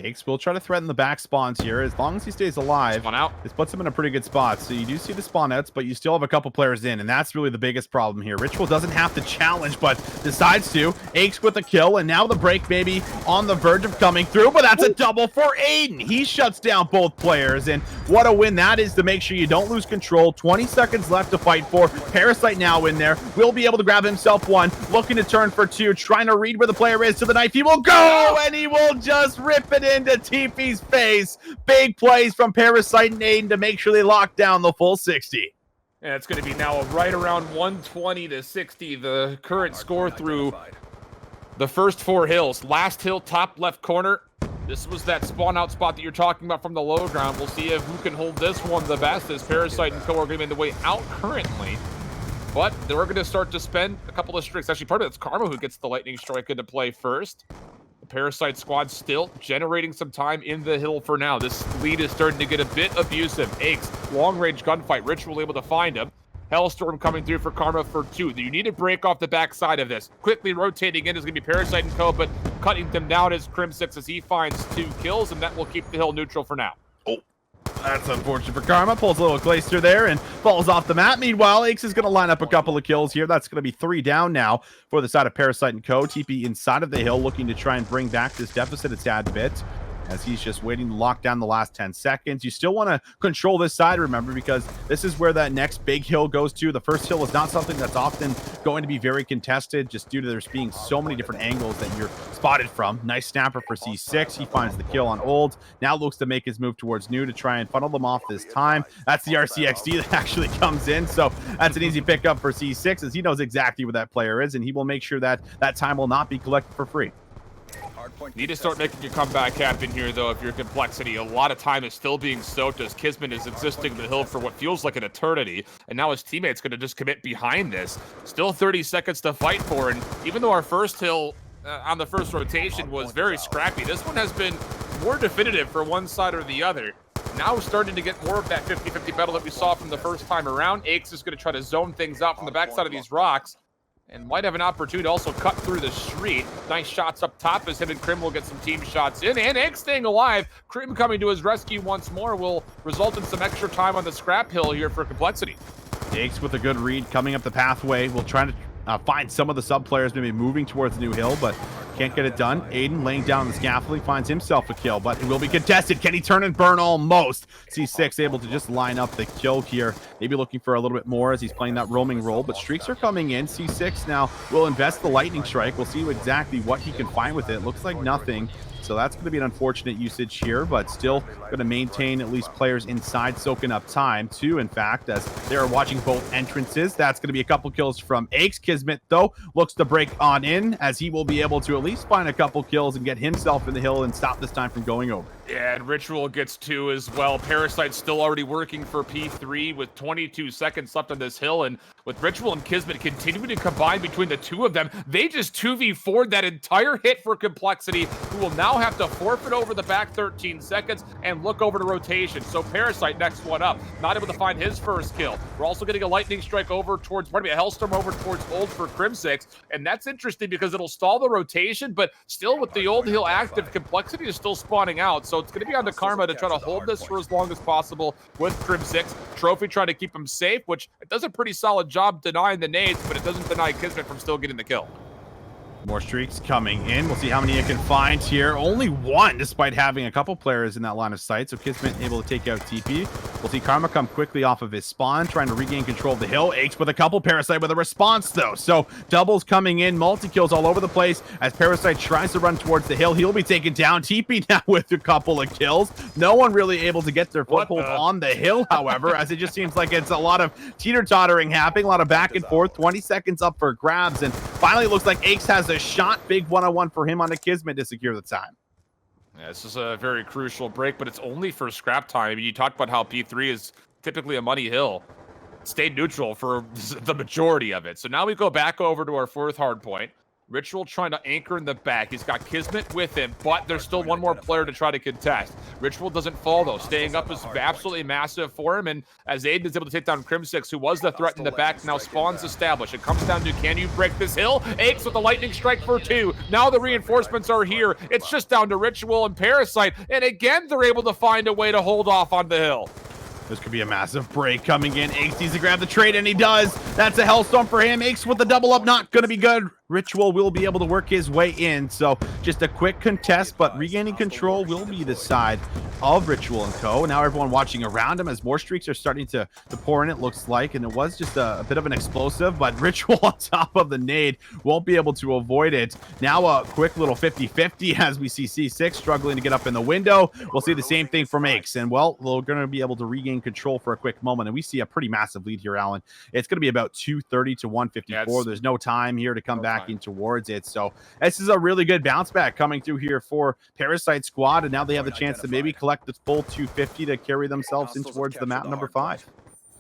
Aches will try to threaten the back spawns here. As long as he stays alive, Spawn out. this puts him in a pretty good spot. So you do see the spawn outs, but you still have a couple players in, and that's really the biggest problem here. Ritual doesn't have to challenge, but decides to. Aches with a kill, and now the break maybe on the verge of coming through, but that's a double for Aydan. He shuts down both players, and what a win that is to make sure you don't lose control. 20 seconds left to fight for. Parasite now in there. Will be able to grab himself one. Looking to turn for two. Trying to read where the player is to the knife. He will go, and he will just rip it into Teepee's face. Big plays from Parasite and Aydan to make sure they lock down the full 60. And it's going to be now right around 120 to 60, the current score through the first 4 hills. Last hill, top left corner. This was that spawn out spot that you're talking about from the low ground. We'll see if who can hold this one the best, as Parasite and Co are going to be in the way out currently. But they're going to start to spend a couple of streaks. Actually, part of it's Karma who gets the lightning strike into play first. The Parasite squad still generating some time in the hill for now. This lead is starting to get a bit abusive. Aches, long-range gunfight. Ritual able to find him. Hellstorm coming through for Karma for 2. You need to break off the backside of this. Quickly rotating in is going to be Parasite and Co, but cutting them down is Crim6 as he finds 2 kills, and that will keep the hill neutral for now. That's unfortunate for Karma. Pulls a little Glacier there and falls off the map. Meanwhile, Aches is going to line up a couple of kills here. That's going to be 3 down now for the side of Parasite and Co. Teepee inside of the hill looking to try and bring back this deficit a tad bit, as he's just waiting to lock down the last 10 seconds. You still want to control this side, remember, because this is where that next big hill goes to. The first hill is not something that's often going to be very contested, just due to there's being so many different angles that you're spotted from. Nice snapper for C6. He finds the kill on Old. Now looks to make his move towards New to try and funnel them off this time. That's the RCXD that actually comes in, so that's an easy pickup for C6, as he knows exactly where that player is, and he will make sure that that time will not be collected for free. Need to start making your comeback happen here, though, if you're Complexity. A lot of time is still being soaked as Kismet is existing the hill for what feels like an eternity, and now his teammate's going to just commit behind this. Still 30 seconds to fight for, and even though our first hill on the first rotation was very scrappy, this one has been more definitive for one side or the other. Now we're starting to get more of that 50-50 battle that we saw from the first time around. Aches is going to try to zone things out from the backside of these rocks, and might have an opportunity to also cut through the street. Nice shots up top as him and Krim will get some team shots in, and Egg staying alive. Krim coming to his rescue once more will result in some extra time on the scrap hill here for Complexity. Eggs with a good read coming up the pathway. We'll try to find some of the sub players maybe moving towards the new hill, but can't get it done. Aydan laying down the scaffolding finds himself a kill, but it will be contested. Can he turn and burn? Almost. C6 able to just line up the kill here. Maybe looking for a little bit more as he's playing that roaming role, but streaks are coming in. C6 now will invest the lightning strike. We'll see exactly what he can find with it. Looks like nothing. So that's going to be an unfortunate usage here, but still going to maintain at least players inside soaking up time too, in fact, as they are watching both entrances. That's going to be a couple kills from Aches. Kismet, though, looks to break on in, as he will be able to at least find a couple kills and get himself in the hill and stop this time from going over. Yeah, and Ritual gets 2 as well. Parasite's still already working for P3 with 22 seconds left on this hill, and with Ritual and Kismet continuing to combine between the two of them, they just 2v4'd that entire hit for Complexity, who will now have to forfeit over the back 13 seconds and look over to rotation. So Parasite next one up, not able to find his first kill. We're also getting a lightning strike over towards, a Hellstorm over towards Old for Crim6, and that's interesting because it'll stall the rotation, but still with the Old hill active, Complexity is still spawning out, so it's going to be on to Karma to try to hold this for as long as possible with Crim6. Trophy trying to keep him safe, which it does a pretty solid job denying the nades, but it doesn't deny Kismet from still getting the kill. More streaks coming in. We'll see how many it can find here. Only 1, despite having a couple players in that line of sight. So Kismet able to take out Teepee. We'll see Karma come quickly off of his spawn, trying to regain control of the hill. Aches with a couple. Parasite with a response, though. So doubles coming in. Multi-kills all over the place as Parasite tries to run towards the hill. He'll be taken down. Teepee now with a couple of kills. No one really able to get their foothold on the hill, however, as it just seems like it's a lot of teeter-tottering happening, a lot of back and forth. 20 seconds up for grabs, and finally it looks like Aches has a shot. Big one-on-one for him on the Kismet to secure the time. Yeah, this is a very crucial break, but it's only for scrap time. I mean, you talked about how P3 is typically a muddy hill. It stayed neutral for the majority of it. So now we go back over to our 4th hard point. Ritual trying to anchor in the back. He's got Kismet with him, but there's still one more player to try to contest. Ritual doesn't fall, though. Staying up is absolutely massive for him, and as Aydan is able to take down Crim6, who was the threat in the back, now spawns established. It comes down to, can you break this hill? Aches with the lightning strike for 2. Now the reinforcements are here. It's just down to Ritual and Parasite, and again, they're able to find a way to hold off on the hill. This could be a massive break coming in. Aches needs to grab the trade, and he does. That's a hellstorm for him. Aches with the double up, not going to be good. Ritual will be able to work his way in. So just a quick contest, but regaining control will be the side of Ritual and Co. Now everyone watching around him as more streaks are starting to pour in, it looks like. And it was just a bit of an explosive, but Ritual on top of the nade won't be able to avoid it. Now a quick little 50-50 as we see C6 struggling to get up in the window. We'll see the same thing from Aches. And, well, we're going to be able to regain control for a quick moment. And we see a pretty massive lead here, Alan. It's going to be about 230 to 154. Yeah, there's no time here to come back in towards it. So this is a really good bounce back coming through here for Parasite squad. And now they have the chance to maybe collect the full 250 to carry themselves in towards the map number 5.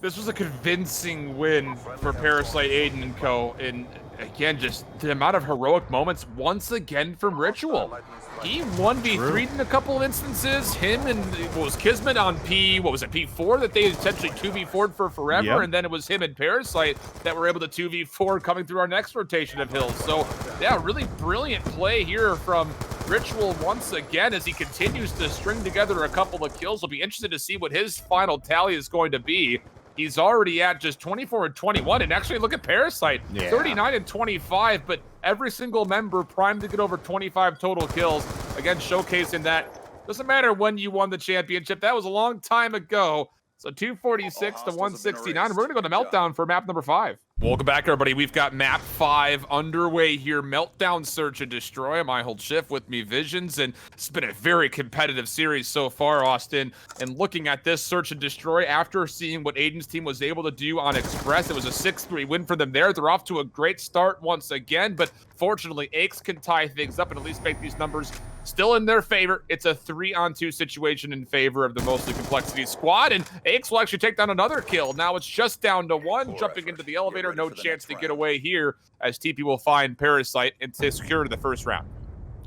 This was a convincing win for Parasite, Aydan, and Co. And again, just the amount of heroic moments once again from Ritual. He 1v3'd in a couple of instances. Him and what was Kismet on P4 that they essentially 2v4'd for forever. Yep. And then it was him and Parasite that were able to 2v4 coming through our next rotation of hills. So yeah, really brilliant play here from Ritual once again as he continues to string together a couple of kills. We'll be interested to see what his final tally is going to be. He's already at just 24 and 21, and actually look at Parasite, 39 and 25, but every single member primed to get over 25 total kills. Again, showcasing that doesn't matter when you won the championship. That was a long time ago. So 246 to 169. We're going to go to Meltdown for map number 5. Welcome back, everybody. We've got map 5 underway here. Meltdown, Search and Destroy. I hold Shift with me, Visions, and it's been a very competitive series so far, Austin. And looking at this Search and Destroy, after seeing what Aydan's team was able to do on Express, it was a 6-3 win for them there. They're off to a great start once again, but fortunately, Aches can tie things up and at least make these numbers still in their favor. It's a 3-on-2 situation in favor of the Mostly Complexity squad, and Aches will actually take down another kill. Now it's just down to 1, jumping into the elevator. No chance to get away here as Teepee will find Parasite and to secure the first round.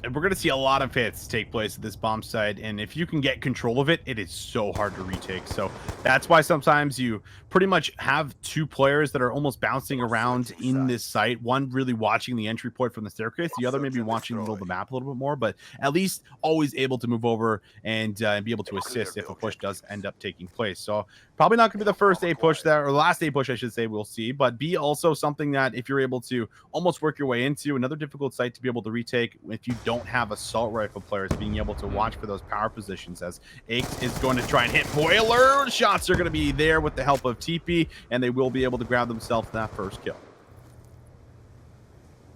And we're going to see a lot of hits take place at this bomb site, and if you can get control of it, it is so hard to retake. So that's why sometimes you pretty much have 2 players that are almost bouncing around in this site. One really watching the entry point from the staircase, the other maybe watching the middle of the map a little bit more, but at least always able to move over and be able to assist if a push does end up taking place. So probably not going to be the first A push there, or the last A push, I should say, we'll see, but be also something that if you're able to almost work your way into another difficult site to be able to retake, if you don't have assault rifle players, being able to watch for those power positions, as Aches is going to try and hit Boiler. Shots are going to be there with the help of Teepee, and they will be able to grab themselves that first kill.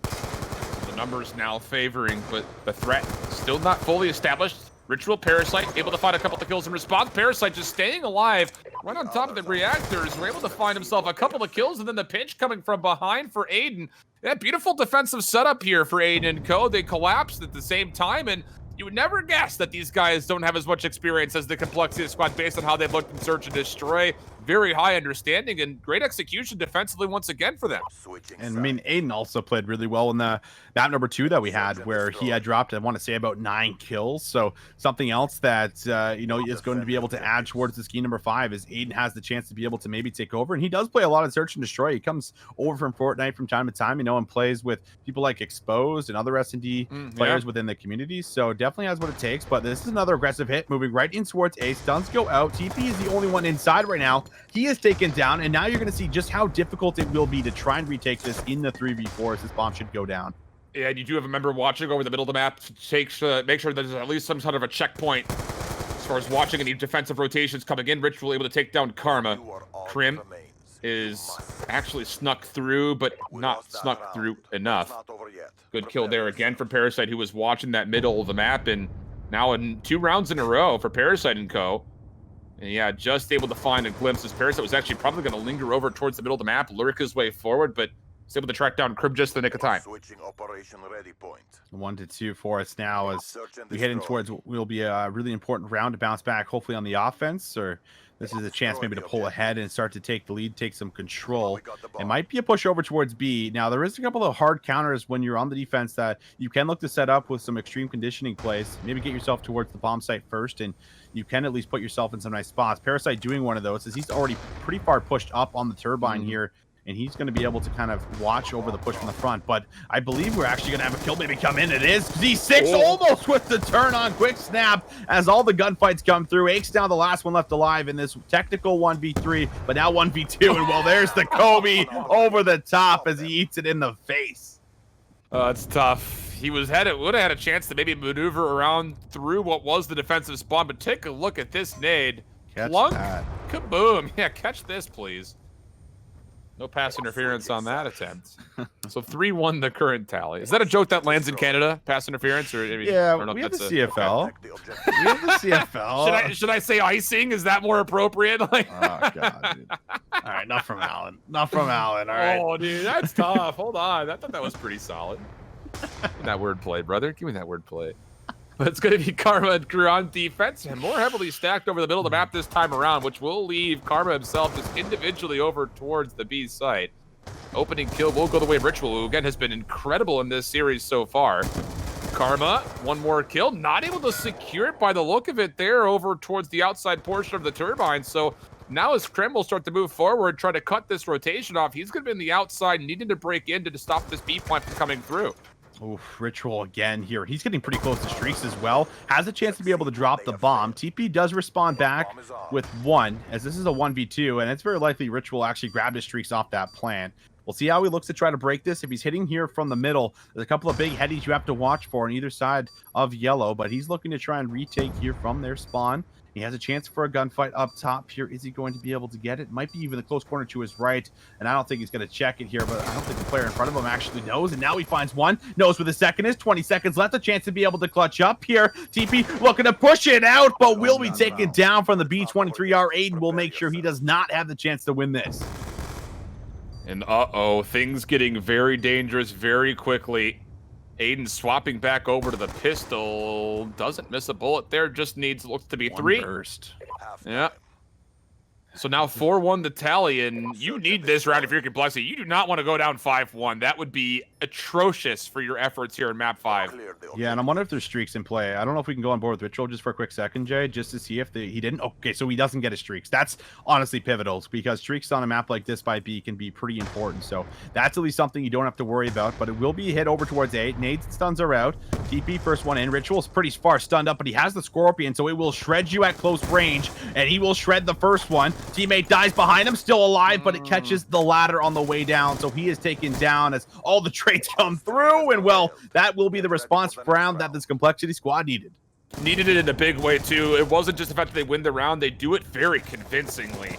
The numbers now favoring, but the threat still not fully established. Ritual, Parasite able to find a couple of kills in response. Parasite just staying alive right on top of the reactors. We're able to find himself a couple of kills, and then the pinch coming from behind for Aydan. Yeah, beautiful defensive setup here for Aydan and Co. They collapsed at the same time, and you would never guess that these guys don't have as much experience as the Complexity squad based on how they've looked in Search and Destroy. Very high understanding and great execution defensively once again for them. And I mean, Aydan also played really well in the map number 2 that we had, where he had dropped, I want to say, about 9 kills. So something else that you know, is going to be able to add towards this key number 5 is Aydan has the chance to be able to maybe take over, and he does play a lot of Search and Destroy. He comes over from Fortnite from time to time, you know, and plays with people like Exposed and other S&D players within the community. So definitely has what it takes. But this is another aggressive hit moving right in towards Ace. Stuns go out. Teepee is the only one inside right now. He is taken down, and now you're going to see just how difficult it will be to try and retake this in the 3v4 as this bomb should go down. Yeah, and you do have a member watching over the middle of the map to make sure there's at least some sort of a checkpoint as far as watching any defensive rotations coming in. Ritual able to take down Karma. Crim is actually snuck through, but not snuck through enough. Good kill there again from Parasite, who was watching that middle of the map, and now in 2 rounds in a row for Parasite and Co. And yeah, just able to find a glimpse as Parasite was actually probably going to linger over towards the middle of the map, lurk his way forward, but was able to track down Crib just in the nick of time. 1-2 for us now as we head in towards what will be a really important round to bounce back, hopefully on the offense, or This is a chance maybe to pull ahead and start to take the lead, take some control. It might be a push over towards B. Now, there is a couple of hard counters when you're on the defense that you can look to set up with some extreme conditioning plays. Maybe get yourself towards the bomb site first, and you can at least put yourself in some nice spots. Parasite doing one of those as he's already pretty far pushed up on the turbine here, and he's going to be able to kind of watch over the push from the front. But I believe we're actually going to have a kill maybe come in. It is Z6 almost with the turn on quick snap as all the gunfights come through. Ake's now the last one left alive in this technical 1v3, but now 1v2. And well, there's the Kobe over the top as he eats it in the face. It's tough. He would have had a chance to maybe maneuver around through what was the defensive spawn, but take a look at this nade. Catch Plunk, that. kaboom. Yeah, catch this, please. No pass interference on that attempt. So 3-1 the current tally. Is that a joke that lands in Canada? Pass interference? Or yeah, we have the CFL. We have the CFL. Should I say icing? Is that more appropriate? Like, oh, God, dude. All right, not from Alan. Not from Alan, all right? Oh, dude, that's tough. Hold on. I thought that was pretty solid. Give me that wordplay, brother. Give me that wordplay. But it's going to be Karma and crew on defense, and more heavily stacked over the middle of the map this time around, which will leave Karma himself just individually over towards the B site. Opening kill will go the way of Ritual, who again has been incredible in this series so far. Karma, one more kill, not able to secure it by the look of it there over towards the outside portion of the turbine. So now as Krem will start to move forward, try to cut this rotation off, he's going to be on the outside, needing to break in to stop this B point from coming through. Oof, Ritual again here. He's getting pretty close to streaks as well. Has a chance to be able to drop the bomb. TP does respond back with one, as this is a 1v2, and it's very likely Ritual actually grabbed his streaks off that plant. We'll see how he looks to try to break this. If he's hitting here from the middle, there's a couple of big headies you have to watch for on either side of yellow, but he's looking to try and retake here from their spawn. He has a chance for a gunfight up top here. Is he going to be able to get it? Might be even the close corner to his right, and I don't think he's going to check it here, but I don't think the player in front of him actually knows, and now he finds one. Knows where the second is. 20 seconds left. A chance to be able to clutch up here. TP looking to push it out, but will be taken down from the B-23R. Aydan will make sure he does not have the chance to win this. And uh-oh, things getting very dangerous very quickly. Aydan swapping back over to the pistol. Doesn't miss a bullet there. Just looks to be 3. Burst. Yeah. So now 4-1 the tally, and you need this round if you're Complexity. You do not want to go down 5-1. That would be atrocious for your efforts here in map 5. Yeah, and I'm wondering if there's streaks in play. I don't know if we can go on board with Ritual just for a quick second, Jay, just to see if he didn't. Okay, so he doesn't get his streaks. That's honestly pivotal, because streaks on a map like this by B can be pretty important. So that's at least something you don't have to worry about, but it will be hit over towards A. Nades and stuns are out. TP first one in. Ritual's pretty far stunned up, but he has the Scorpion, so it will shred you at close range, and he will shred the first one. Teammate dies behind him, still alive, but it catches the ladder on the way down, so he is taken down as all the trades come through, and well, that will be the response round that this Complexity squad needed. Needed it in a big way, too. It wasn't just the fact that they win the round, they do it very convincingly.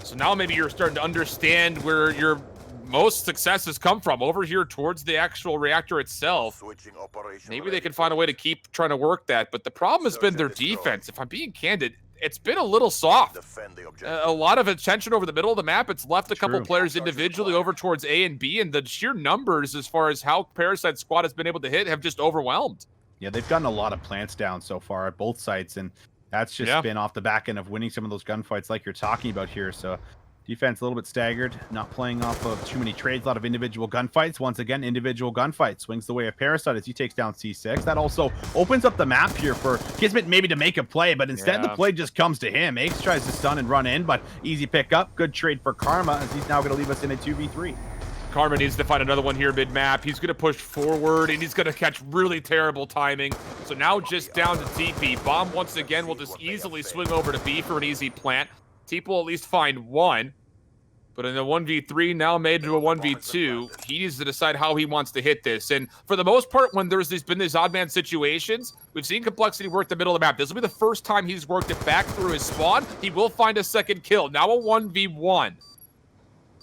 So now maybe you're starting to understand where your most successes come from, over here towards the actual reactor itself. Maybe they can find a way to keep trying to work that, but the problem has been their defense. If I'm being candid, it's been a little soft. A lot of attention over the middle of the map. It's left a couple players individually over towards A and B, and the sheer numbers as far as how Parasite's squad has been able to hit have just overwhelmed. Yeah, they've gotten a lot of plants down so far at both sites, and that's just been off the back end of winning some of those gunfights like you're talking about here. So defense a little bit staggered, not playing off of too many trades, a lot of individual gunfights. Once again, individual gunfight swings the way of Parasite as he takes down C6. That also opens up the map here for Kismet maybe to make a play, but instead the play just comes to him. Ace tries to stun and run in, but easy pickup. Good trade for Karma as he's now going to leave us in a 2v3. Karma needs to find another one here mid-map. He's going to push forward, and he's going to catch really terrible timing. So now just down to Teepee. Bomb once again will just easily swing over to B for an easy plant. Teep will at least find one. But in a 1v3, now made into a 1v2, he needs to decide how he wants to hit this. And for the most part, when there's been these odd man situations, we've seen Complexity work the middle of the map. This will be the first time he's worked it back through his spawn. He will find a second kill. Now a 1v1.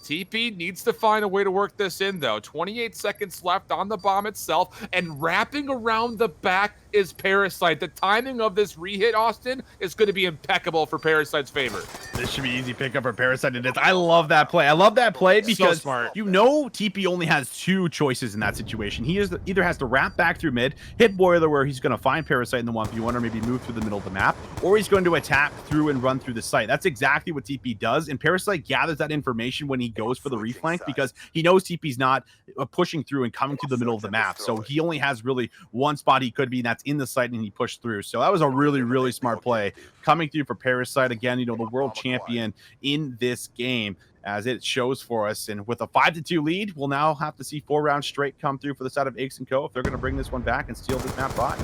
TP needs to find a way to work this in, though. 28 seconds left on the bomb itself, and wrapping around the back is Parasite. The timing of this re-hit, Austin, is going to be impeccable for Parasite's favor. This should be easy pickup for Parasite. It is. I love that play. I love that play because so smart. You know Teepee only has 2 choices in that situation. He either has to wrap back through mid, hit Boiler where he's going to find Parasite in the 1v1 or maybe move through the middle of the map, or he's going to attack through and run through the site. That's exactly what Teepee does, and Parasite gathers that information when he goes for the reflank because he knows Teepee's not pushing through and coming to the middle of the map. So he only has really one spot he could be, and that's in the site, and he pushed through. So that was a really, really smart play coming through for Parasite. Again, you know, the world champion in this game, as it shows for us. And with a 5-2 lead, we'll now have to see 4 rounds straight come through for the side of Aches & Co. if they're going to bring this one back and steal this map by.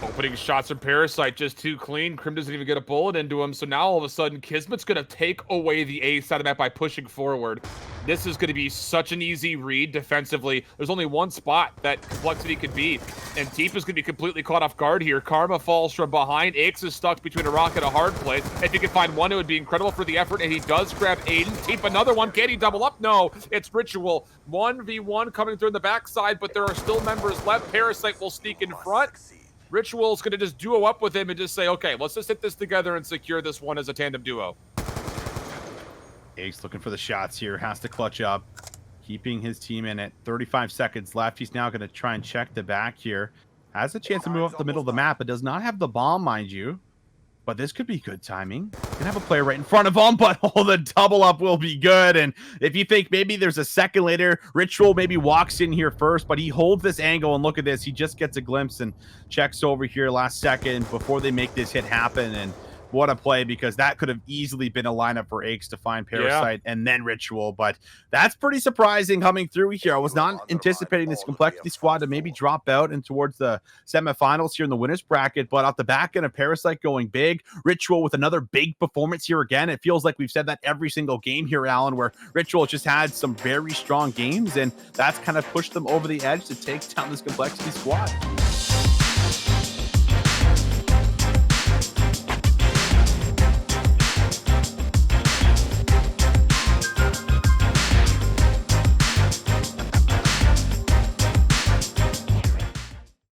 Opening shots from Parasite just too clean. Crim doesn't even get a bullet into him. So now all of a sudden, Kismet's going to take away the A side of the map by pushing forward. This is going to be such an easy read defensively. There's only one spot that Complexity could be. And Teepee is going to be completely caught off guard here. Karma falls from behind. Aches is stuck between a rock and a hard place. If he can find one, it would be incredible for the effort. And he does grab Aydan. Teepee another one. Can he double up? No. It's Ritual. 1v1 coming through the backside, but there are still members left. Parasite will sneak in front. Ritual's going to just duo up with him and just say, okay, let's just hit this together and secure this one as a tandem duo. Ace looking for the shots here, has to clutch up, keeping his team in it. 35 seconds left. He's now going to try and check the back here. Has a chance to move up the middle of the map, but does not have the bomb, mind you. But this could be good timing. Can have a player right in front of him, but oh, the double up will be good. And if you think maybe there's a second later, Ritual maybe walks in here first, but he holds this angle, and look at this. He just gets a glimpse and checks over here last second before they make this hit happen. And what a play, because that could have easily been a lineup for Aches to find Parasite and then Ritual. But that's pretty surprising coming through here. I was not anticipating this Complexity squad to maybe drop out and towards the semifinals here in the winners bracket. But off the back end of Parasite going big, Ritual with another big performance here again. It feels like we've said that every single game here, Alan, where Ritual just had some very strong games, and that's kind of pushed them over the edge to take down this Complexity squad.